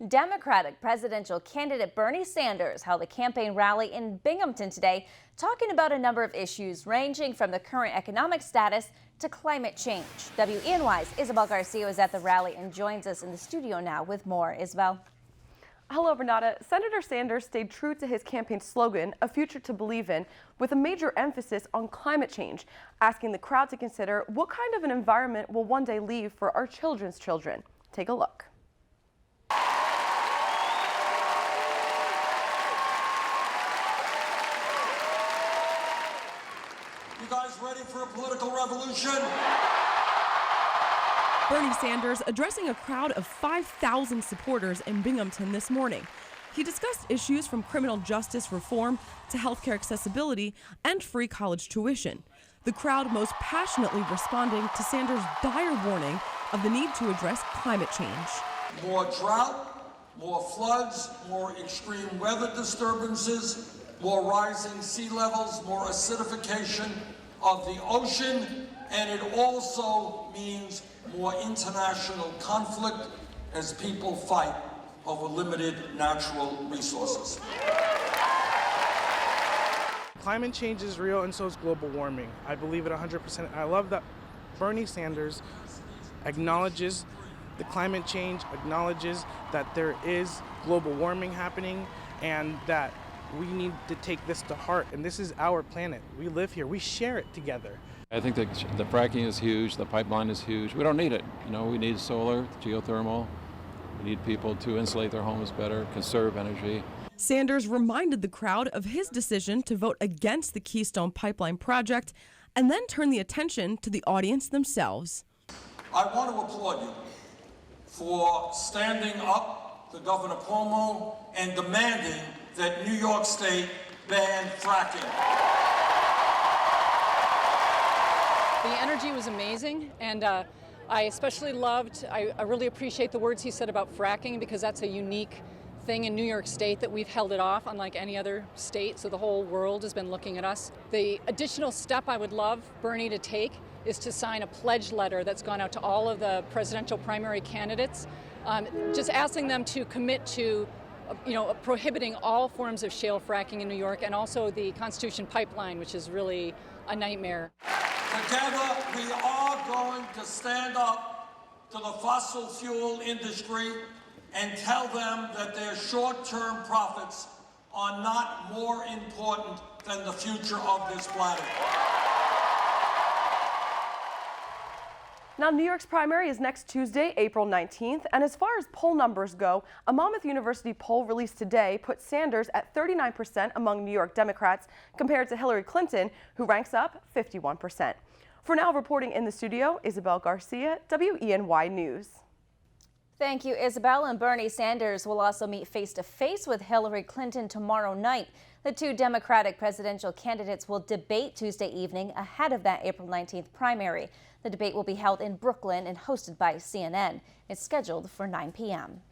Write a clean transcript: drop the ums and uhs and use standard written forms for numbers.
Democratic presidential candidate Bernie Sanders held a campaign rally in Binghamton today, talking about a number of issues ranging from the current economic status to climate change. WENY's Isabel Garcia is at the rally and joins us in the studio now with more. Isabel. Hello, Renata. Senator Sanders stayed true to his campaign slogan, "A future to believe in," with a major emphasis on climate change, asking the crowd to consider what kind of an environment we'll one day leave for our children's children. Take a look. You guys ready for a political revolution? Bernie Sanders addressing a crowd of 5,000 supporters in Binghamton this morning. He discussed issues from criminal justice reform to healthcare accessibility and free college tuition. The crowd most passionately responding to Sanders' dire warning of the need to address climate change. More drought, more floods, more extreme weather disturbances, more rising sea levels, more acidification of the ocean, and it also means more international conflict as people fight over limited natural resources. Climate change is real, and so is global warming. I believe it 100%. I love that Bernie Sanders acknowledges the climate change, acknowledges that there is global warming happening, and that we need to take this to heart. And this is our planet. We live here. We share it together. I think the fracking is huge. The pipeline is huge. We don't need it. We need solar, geothermal. We need people to insulate their homes better, conserve energy. Sanders reminded the crowd of his decision to vote against the Keystone Pipeline project and then turned the attention to the audience themselves. I want to applaud you for standing up to Governor Cuomo and demanding that New York State ban fracking. The energy was amazing, and I especially loved, I really appreciate the words he said about fracking, because that's a unique thing in New York State that we've held it off unlike any other state, so the whole world has been looking at us. The additional step I would love Bernie to take is to sign a pledge letter that's gone out to all of the presidential primary candidates, just asking them to commit to prohibiting all forms of shale fracking in New York, and also the Constitution pipeline, which is really a nightmare. Together, we are going to stand up to the fossil fuel industry and tell them that their short-term profits are not more important than the future of this planet. Now, New York's primary is next Tuesday, April 19th, and as far as poll numbers go, a Monmouth University poll released today put Sanders at 39% among New York Democrats compared to Hillary Clinton, who ranks up 51%. For now, reporting in the studio, Isabel Garcia, WENY News. Thank you, Isabel. And Bernie Sanders will also meet face-to-face with Hillary Clinton tomorrow night. The two Democratic presidential candidates will debate Tuesday evening ahead of that April 19th primary. The debate will be held in Brooklyn and hosted by CNN. It's scheduled for 9 p.m.